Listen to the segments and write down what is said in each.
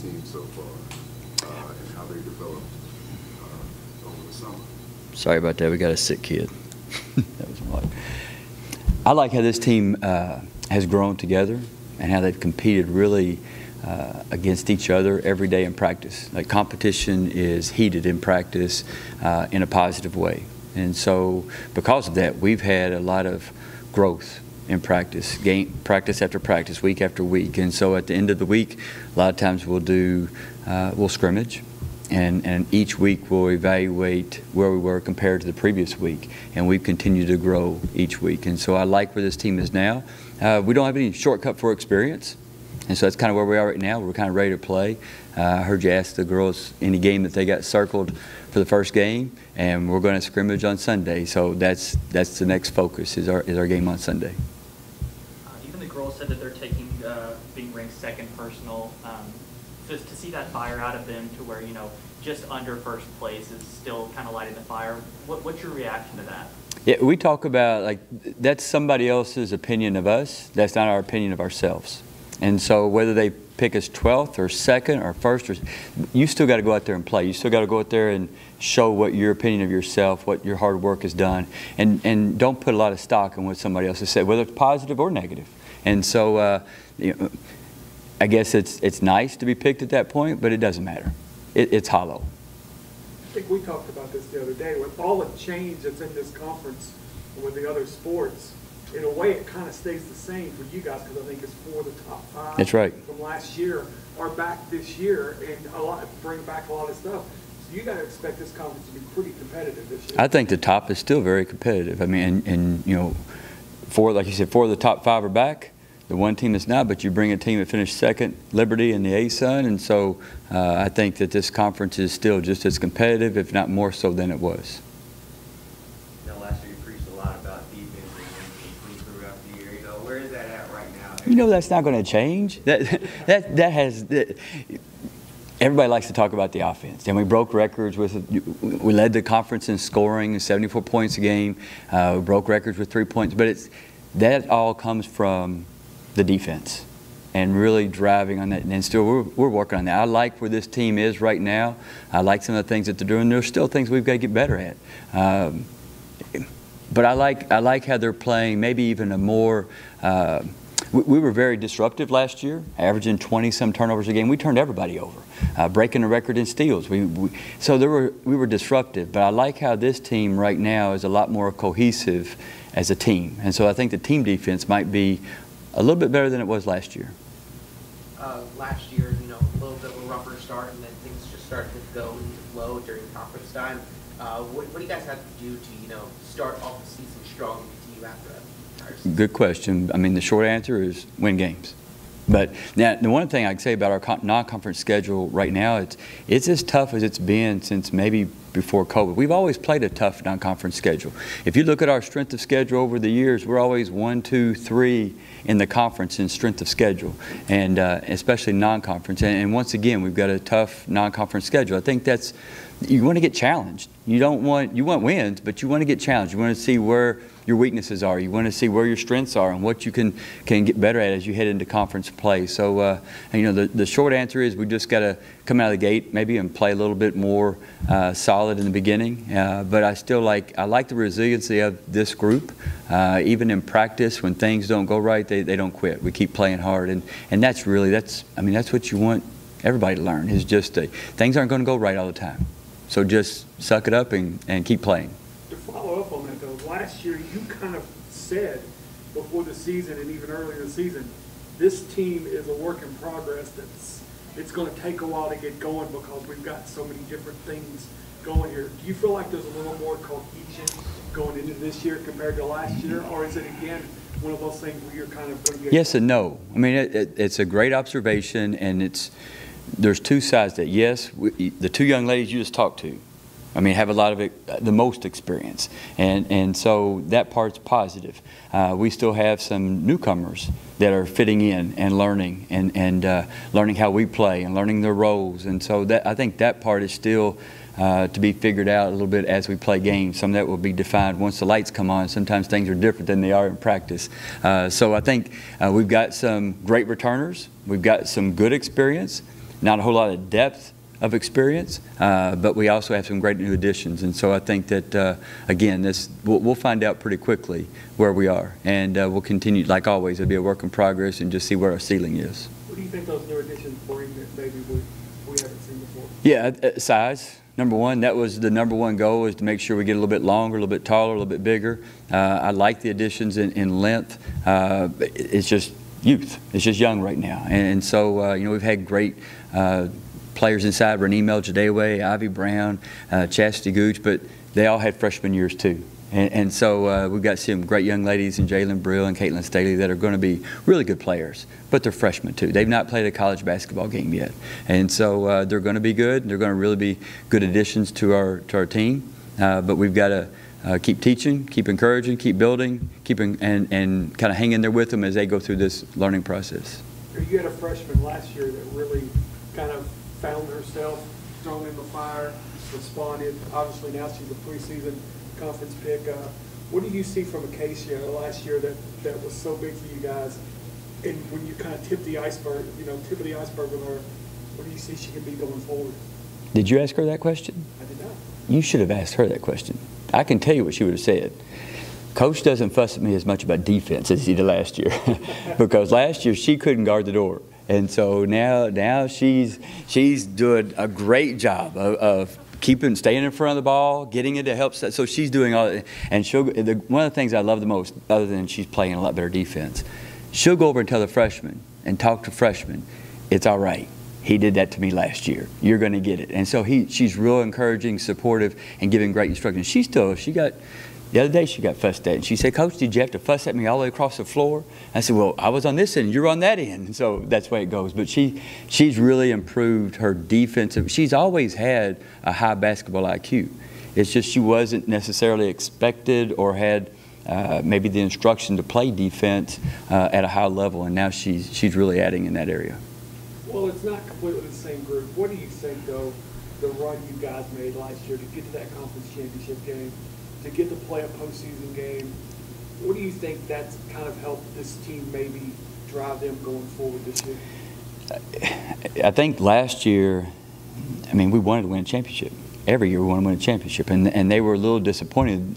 team so far and how they developed over the summer? Sorry about that. We got a sick kid. That was my. I like how this team has grown together and how they've competed really against each other every day in practice. Like, competition is heated in practice in a positive way. And so because of that, we've had a lot of growth in practice, practice after practice, week after week. And so at the end of the week, a lot of times we'll scrimmage. And each week we'll evaluate where we were compared to the previous week. And we've continued to grow each week. And so I like where this team is now. We don't have any shortcut for experience. And so that's kind of where we are right now. We're kind of ready to play. I heard you ask the girls any game that they got circled for the first game, and we're going to scrimmage on Sunday. So that's the next focus is our game on Sunday. Even the girls said that they're taking being ranked second personal. Just to see that fire out of them to where, you know, just under first place is still kind of lighting the fire. What's your reaction to that? Yeah, we talk about, like, that's somebody else's opinion of us. That's not our opinion of ourselves. And so whether they pick us 12th or 2nd or 1st, you still got to go out there and play. You still got to go out there and show what your opinion of yourself, what your hard work has done, and don't put a lot of stock in what somebody else has said, whether it's positive or negative. And so you know, I guess it's nice to be picked at that point, but it doesn't matter. It's hollow. I think we talked about this the other day. With all the change that's in this conference and with the other sports, in a way it kind of stays the same for you guys, because I think it's 4 of the top 5 That's right. from last year are back this year and bring back a lot of stuff. So you got to expect this conference to be pretty competitive this year. I think the top is still very competitive. I mean, and you know, like you said, 4 of the top 5 are back. The one team is not, but you bring a team that finished second, Liberty and the A-Sun, and so I think that this conference is still just as competitive, if not more so than it was. You know, last year you preached a lot about defense and throughout the year. You know, where is that at right now? You know, that's not going to change. Everybody likes to talk about the offense, and we broke records we led the conference in scoring, 74 points a game. We broke records with 3 points, but that all comes from the defense and really driving on that. And still, we're working on that. I like where this team is right now. I like some of the things that they're doing. There's still things we've got to get better at. But I like how they're playing. Maybe even a more. We were very disruptive last year, averaging 20-some turnovers a game. We turned everybody over, breaking the record in steals. So we were disruptive. But I like how this team right now is a lot more cohesive as a team. And so I think the team defense might be a little bit better than it was last year. Last year, you know, a little bit of a rougher start, and then things just started to go into flow during conference time. What do you guys have to do to, you know, start off the season strong and continue after that? Good question. I mean, the short answer is win games. But now, the one thing I can say about our non-conference schedule right now, it's as tough as it's been since maybe before COVID. We've always played a tough non-conference schedule. If you look at our strength of schedule over the years, we're always 1, 2, 3 in the conference in strength of schedule, and especially non-conference. And once again, we've got a tough non-conference schedule. I think that's, you want to get challenged. You want wins, but you want to get challenged. You want to see where your weaknesses are. You want to see where your strengths are and what you can get better at as you head into conference play. So, you know, the short answer is we just got to come out of the gate maybe and play a little bit more solid in the beginning. But I like the resiliency of this group. Even in practice, when things don't go right, they don't quit. We keep playing hard, and that's what you want everybody to learn. Is just things aren't going to go right all the time. So just suck it up and keep playing. To follow up on that, though, last year you kind of said before the season and even earlier in the season, this team is a work in progress. It's going to take a while to get going because we've got so many different things going here. Do you feel like there's a little more cohesion going into this year compared to last year, or is it again one of those things where you're kind of going to get? Yes and no. I mean, it's a great observation, and there's two sides to it. Yes, the 2 young ladies you just talked to, I mean, have a lot of the most experience, and so that part's positive. We still have some newcomers that are fitting in and learning and learning how we play and learning their roles, and so I think that part is still to be figured out a little bit as we play games. Some of that will be defined once the lights come on. Sometimes things are different than they are in practice. So I think we've got some great returners. We've got some good experience. not a whole lot of depth of experience, but we also have some great new additions. And so I think that, again, we'll find out pretty quickly where we are. And we'll continue, like always, it'll be a work in progress and just see where our ceiling is. What do you think those new additions bring that maybe we haven't seen before? Yeah, size. Number one, that was the number one goal, is to make sure we get a little bit longer, a little bit taller, a little bit bigger. I like the additions in length. It's just youth. It's just young right now. And so, we've had great players inside, Renee Meljadewe, Ivy Brown, Chastity Gooch, but they all had freshman years too. And so we've got some great young ladies in Jalen Brill and Caitlin Staley that are going to be really good players, but they're freshmen too. They've not played a college basketball game yet. And so they're going to be good. They're going to really be good additions to our team. But we've got to keep teaching, keep encouraging, keep building, and kind of hang in there with them as they go through this learning process. You had a freshman last year that really kind of found herself, thrown in the fire, responded. Obviously now she's a preseason conference pick. What do you see from Acacia last year that was so big for you guys? And when you kind of tip the iceberg, tip of the iceberg with her, what do you see she can be going forward? Did you ask her that question? I did not. You should have asked her that question. I can tell you what she would have said. Coach doesn't fuss at me as much about defense as he did last year, because last year she couldn't guard the door. And so now she's doing a great job of staying in front of the ball, getting it to help. So she's doing all that. And one of the things I love the most, other than she's playing a lot better defense, she'll go over and tell the freshmen and talk to freshmen, it's all right. He did that to me last year. You're going to get it. And so she's real encouraging, supportive, and giving great instructions. The other day she got fussed at, and she said, "Coach, did you have to fuss at me all the way across the floor?" I said, "Well, I was on this end, you're on that end." And so that's the way it goes. But she's really improved her defensive. She's always had a high basketball IQ. It's just she wasn't necessarily expected or had maybe the instruction to play defense at a high level, and now she's really adding in that area. Well, it's not completely the same group. What do you think, though, the run you guys made last year to get to that conference championship game, to get to play a postseason game, what do you think that's kind of helped this team maybe drive them going forward this year? I think last year, we wanted to win a championship. Every year we want to win a championship, and they were a lot disappointed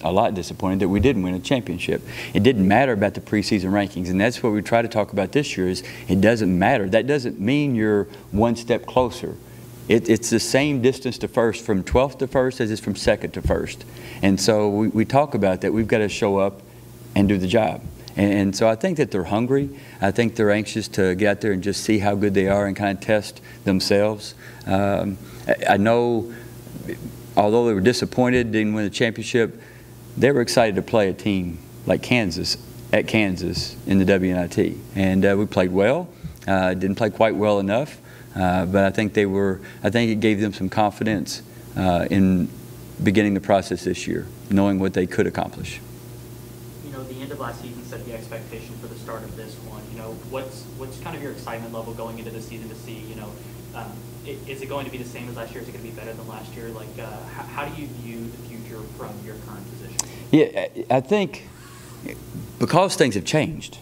that we didn't win a championship. It didn't matter about the preseason rankings, and that's what we try to talk about this year. Is it doesn't matter. That doesn't mean you're one step closer. It's the same distance to first from 12th to first as it's from second to first. And so we talk about that. We've got to show up and do the job. And so I think that they're hungry. I think they're anxious to get out there and just see how good they are and kind of test themselves. I know, although they were disappointed, didn't win the championship, they were excited to play a team like Kansas in the WNIT. And we played well. Didn't play quite well enough. But I think it gave them some confidence in beginning the process this year, knowing what they could accomplish. The end of last season set the expectation for the start of this one. What's kind of your excitement level going into the season to see, is it going to be the same as last year? Is it going to be better than last year? Like, how do you view the future from your current position? Yeah, I think because things have changed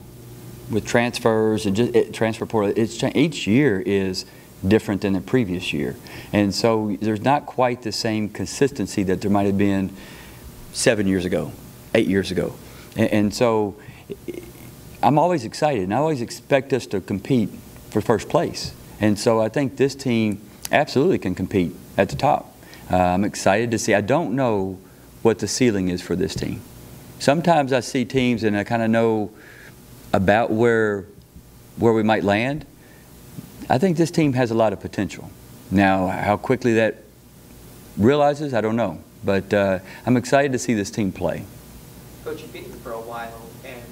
with transfers and just transfer portal, each year is different than the previous year. And so there's not quite the same consistency that there might have been 7 years ago, 8 years ago. And so I'm always excited, and I always expect us to compete for first place. And so I think this team absolutely can compete at the top. I'm excited to see. I don't know what the ceiling is for this team. Sometimes I see teams and I kind of know about where we might land. I think this team has a lot of potential. Now, how quickly that realizes, I don't know. But I'm excited to see this team play. Coach, you've been here for a while, and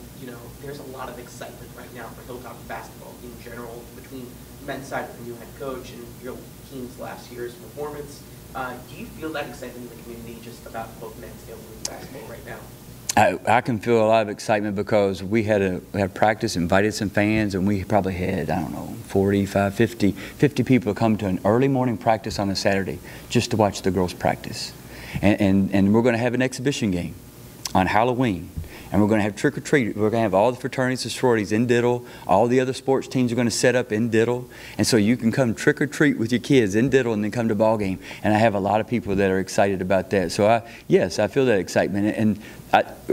there's a lot of excitement right now for Hilltop basketball in general between the men's side with the new head coach and your team's last year's performance. Do you feel that excitement in the community just about both men's and women's basketball right now? I can feel a lot of excitement because we had practice, invited some fans, and we probably had, 45, 50 people come to an early morning practice on a Saturday just to watch the girls practice. And we're going to have an exhibition game on Halloween. and we're going to have trick-or-treat. We're going to have all the fraternities and sororities in Diddle. All the other sports teams are going to set up in Diddle. And so you can come trick-or-treat with your kids in Diddle and then come to ball game. And I have a lot of people that are excited about that. So yes, I feel that excitement. And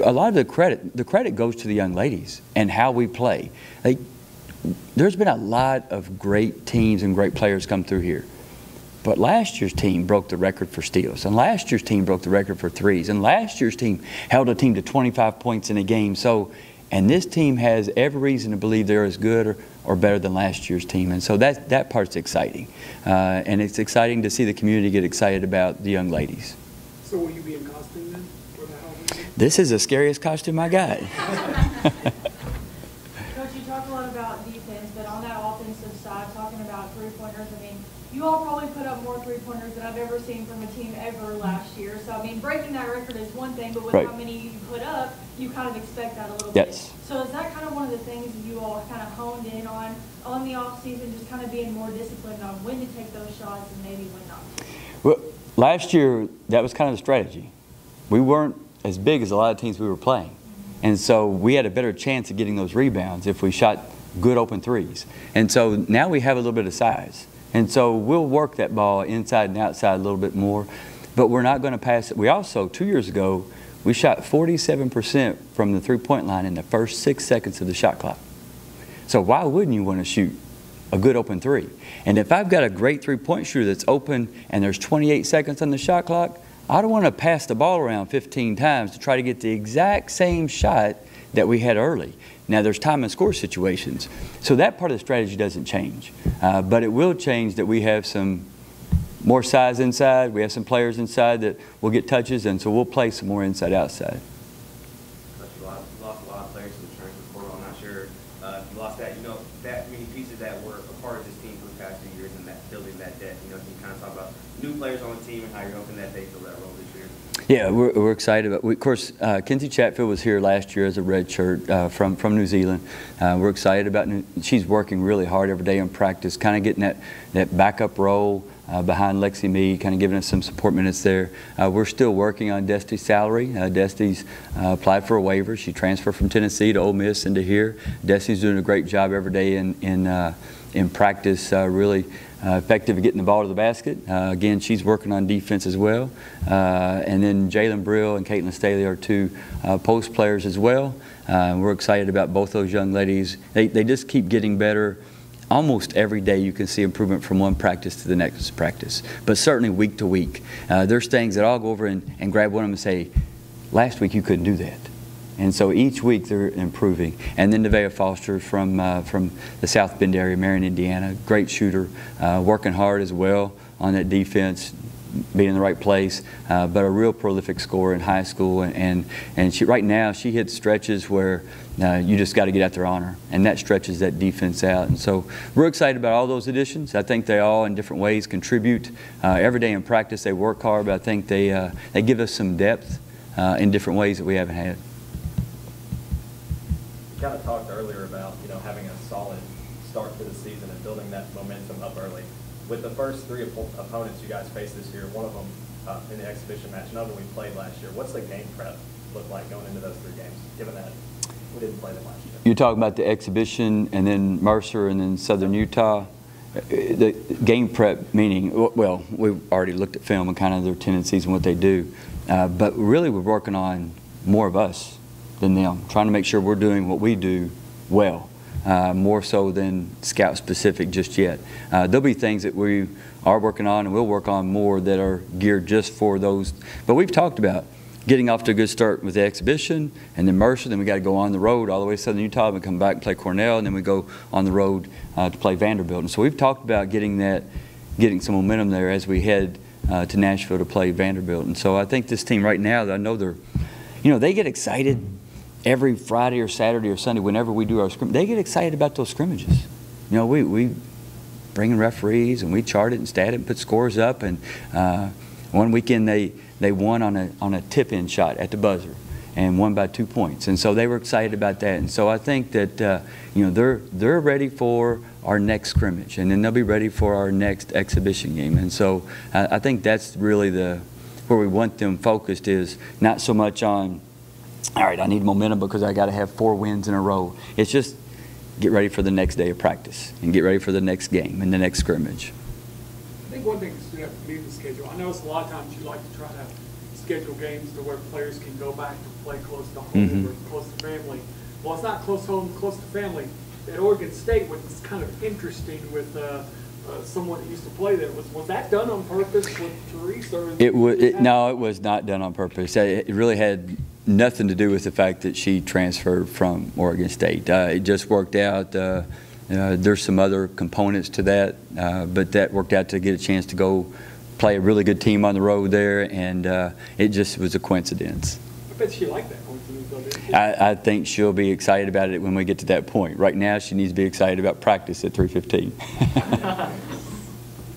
a lot of the credit goes to the young ladies and how we play. There's been a lot of great teams and great players come through here. But last year's team broke the record for steals, and last year's team broke the record for threes, and last year's team held a team to 25 points in a game. So, and this team has every reason to believe they're as good or better than last year's team. And so that part's exciting. And it's exciting to see the community get excited about the young ladies. So will you be in costume then for the Halloween? This is the scariest costume I got. Coach, you talk a lot about defense, but on that offensive side, talking about three-pointers, I mean, you all probably put up more three-pointers than I've ever seen from a team ever last year. So, I mean, breaking that record is one thing, but with right. how many you put up, you kind of expect that a little yes. bit. So is that kind of one of the things you all kind of honed in on the offseason, just kind of being more disciplined on when to take those shots and maybe when not to? Well, last year, that was kind of the strategy. We weren't as big as a lot of teams we were playing. And so we had a better chance of getting those rebounds if we shot good open threes. And so now we have a little bit of size. And so we'll work that ball inside and outside a little bit more, but we're not going to pass it. We also, 2 years ago, we shot 47% from the three-point line in the first 6 seconds of the shot clock. So why wouldn't you want to shoot a good open three? And if I've got a great three-point shooter that's open and there's 28 seconds on the shot clock, I don't want to pass the ball around 15 times to try to get the exact same shot that we had early. Now, there's time and score situations. So that part of the strategy doesn't change. But it will change that we have some more size inside. We have some players inside that will get touches, and so we'll play some more inside-outside. You lost a lot of players to the transfer portal. I'm not sure if you lost that. You know, that many pieces that were a part of this team for the past few years and that building that depth. You know, can you kind of talk about new players on the team and how you're hoping that they fill that role this year? Yeah, we're excited. Of course, Kenzie Chatfield was here last year as a redshirt from New Zealand. We're excited about she's working really hard every day in practice, kind of getting that backup role behind Lexi Mead, kind of giving us some support minutes there. We're still working on Destiny's salary. Destiny's applied for a waiver. She transferred from Tennessee to Ole Miss into here. Destiny's doing a great job every day in practice, really effective at getting the ball to the basket. Again, she's working on defense as well. And then Jalen Brill and Caitlin Staley are two post players as well. We're excited about both those young ladies. They just keep getting better. Almost every day you can see improvement from one practice to the next practice, but certainly week to week. There's things that I'll go over and grab one of them and say, last week you couldn't do that. And so each week they're improving. And then Nevaeh Foster from the South Bend area, Marion, Indiana, great shooter, working hard as well on that defense, being in the right place, but a real prolific scorer in high school. And she, right now she hits stretches where you just got to get out there on her, and that stretches that defense out. And so we're excited about all those additions. I think they all in different ways contribute. Every day in practice they work hard, but I think they give us some depth in different ways that we haven't had. You kind of talked earlier about, you know, having a solid start to the season and building that momentum up early. With the first three opponents you guys faced this year, one of them in the exhibition match, another we played last year, what's the game prep look like going into those three games, given that we didn't play them last year? You're talking about the exhibition and then Mercer and then Southern Utah. The game prep meaning, well, we've already looked at film and kind of their tendencies and what they do. But really we're working on more of us than them, trying to make sure we're doing what we do well, more so than scout specific just yet. There'll be things that we are working on and we'll work on more that are geared just for those. But we've talked about getting off to a good start with the exhibition and then Mercer, then we got to go on the road all the way to Southern Utah and come back and play Cornell, and then we go on the road to play Vanderbilt. And so we've talked about getting some momentum there as we head to Nashville to play Vanderbilt. And so I think this team right now, I know they get excited every Friday or Saturday or Sunday whenever we do our scrimmage. They get excited about those scrimmages. You know, we bring in referees and we chart it and stat it and put scores up. And one weekend they won on a tip-in shot at the buzzer and won by 2 points. And so they were excited about that. And so I think that they're ready for our next scrimmage, and then they'll be ready for our next exhibition game. And so I think that's really where we want them focused, is not so much on all right, I need momentum because I got to have 4 wins in a row. It's just get ready for the next day of practice and get ready for the next game and the next scrimmage. I think one thing that stood out to me in the schedule, I notice a lot of times you like to try to schedule games to where players can go back to play close to home or close to family. Well, it's not close to home, close to family. At Oregon State, what's kind of interesting with someone that used to play there, was that done on purpose with Therese? Or No, it was not done on purpose. It really had nothing to do with the fact that she transferred from Oregon State. It just worked out. There's some other components to that, but that worked out to get a chance to go play a really good team on the road there, and it just was a coincidence. I bet she liked that coincidence, though, didn't she? I think she'll be excited about it when we get to that point. Right now, she needs to be excited about practice at 3:15.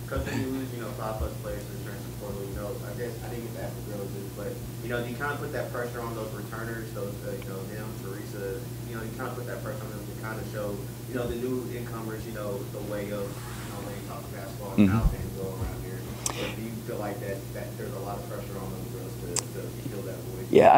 Because when you lose, 5+ players to the transfer portal, I guess I didn't get to ask the girls this, but do you kind of put that pressure on those returners, those them, Teresa, you kind of put that pressure on them to kind of show, the new incomers, the way of, letting talk basketball and how things go around here. But do you feel like that there's a lot of pressure on those girls to fill that void? Yeah,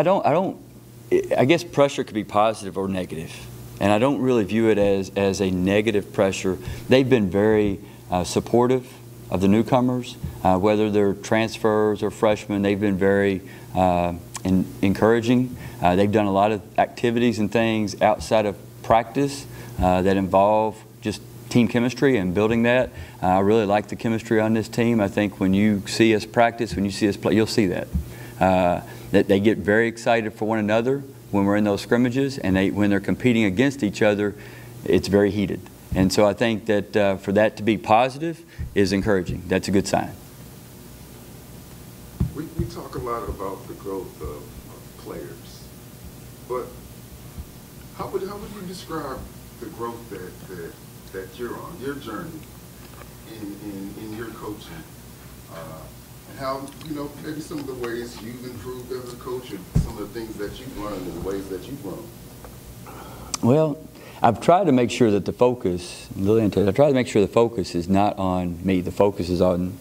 I guess pressure could be positive or negative, and I don't really view it as a negative pressure. They've been very supportive of the newcomers, whether they're transfers or freshmen. They've been very encouraging. They've done a lot of activities and things outside of practice that involve just team chemistry and building that. I really like the chemistry on this team. I think when you see us practice, when you see us play, you'll see that. That they get very excited for one another when we're in those scrimmages, and when they're competing against each other, it's very heated. And so I think that for that to be positive is encouraging. That's a good sign. We talk a lot about the growth of players, but how would you describe the growth that you're on, your journey in your coaching? And how, maybe some of the ways you've improved as a coach and some of the things that you've learned and the ways that you've grown? Well, I've tried to make sure that the focus, I try to make sure the focus is not on me. The focus is on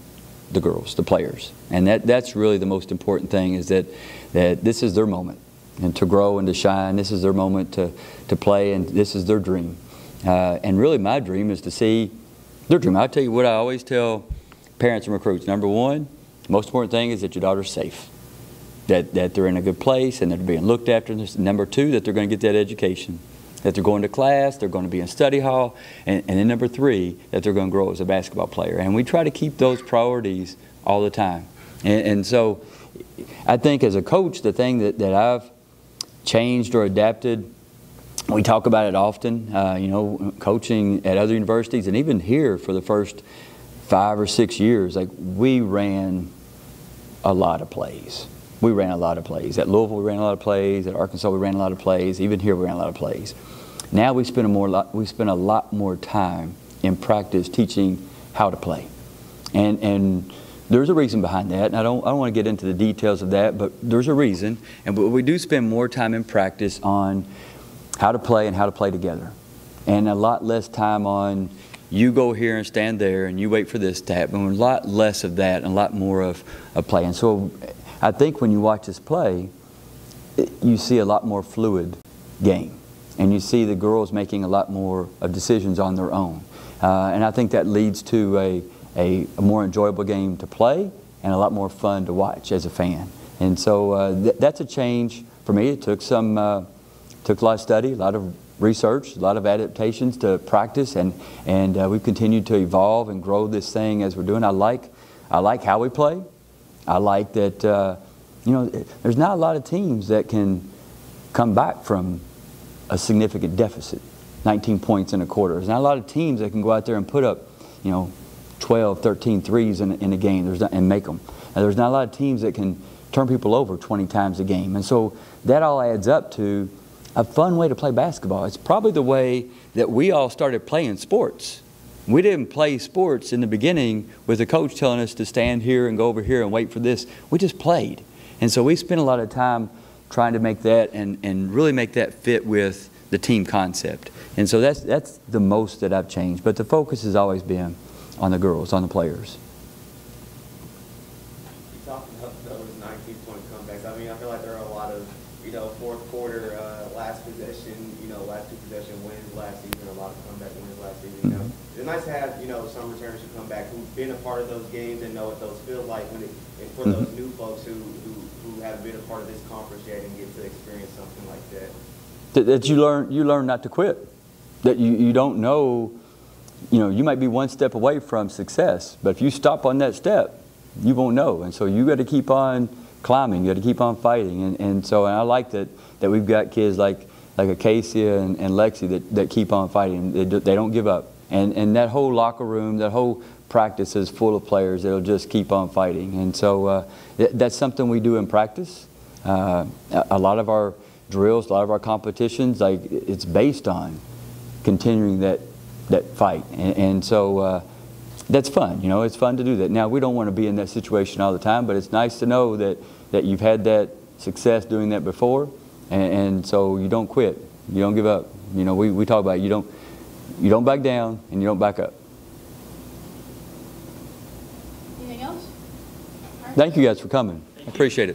the girls, the players. And that's really the most important thing, is that this is their moment, and to grow and to shine. This is their moment to play, and this is their dream. And really my dream is to see their dream. I'll tell you what I always tell parents and recruits. Number one, the most important thing is that your daughter's safe, that they're in a good place and they're being looked after. Number two, that they're going to get that education, that they're going to class, they're going to be in study hall, and then number three, that they're going to grow as a basketball player. And we try to keep those priorities all the time. And so I think as a coach, the thing that I've changed or adapted, we talk about it often, coaching at other universities and even here for the first 5 or 6 years, like we ran a lot of plays. We ran a lot of plays. At Louisville, we ran a lot of plays. At Arkansas, we ran a lot of plays. Even here, we ran a lot of plays. Now we spend a lot more time in practice teaching how to play, and there's a reason behind that. And I don't want to get into the details of that, but there's a reason. And we do spend more time in practice on how to play and how to play together, and a lot less time on you go here and stand there and you wait for this to happen. A lot less of that and a lot more of play. And so I think when you watch us play, you see a lot more fluid game. And you see the girls making a lot more of decisions on their own. And I think that leads to a more enjoyable game to play and a lot more fun to watch as a fan. And so that's a change for me. It took a lot of study, a lot of research, a lot of adaptations to practice, and we've continued to evolve and grow this thing as we're doing. I like how we play. I like that, there's not a lot of teams that can come back from a significant deficit, 19 points in a quarter. There's not a lot of teams that can go out there and put up, 12, 13 threes in a game and make them. And there's not a lot of teams that can turn people over 20 times a game. And so that all adds up to a fun way to play basketball. It's probably the way that we all started playing sports. We didn't play sports in the beginning with the coach telling us to stand here and go over here and wait for this. We just played. And so we spent a lot of time trying to make that and really make that fit with the team concept. And so that's the most that I've changed. But the focus has always been on the girls, on the players. You talked about those 19-point comebacks. I mean, I feel like there are a lot of, you know, fourth quarter, last possession, you know, last two possession wins last season, a lot of comeback wins last season. You know, it's nice to have, you know, some returners who come back who've been a part of those games and know what those feel like when it, and for those new folks who haven't been a part of this conference yet and get to experience something like that. That you learn not to quit. That you don't know, you know, you might be one step away from success, but if you stop on that step, you won't know. And so you got to keep on climbing, you got to keep on fighting. And so I like that we've got kids like Acacia and Lexi that keep on fighting. They don't give up. And that whole locker room, that whole practice is full of players that'll just keep on fighting. And so that's something we do in practice. A lot of our drills, a lot of our competitions, like it's based on continuing that fight. And so that's fun, you know, it's fun to do that. Now, we don't want to be in that situation all the time, but it's nice to know that you've had that success doing that before, and so you don't quit, you don't give up. You know, we talk about it. You don't back down and you don't back up. Anything else? Thank you guys for coming. I appreciate it.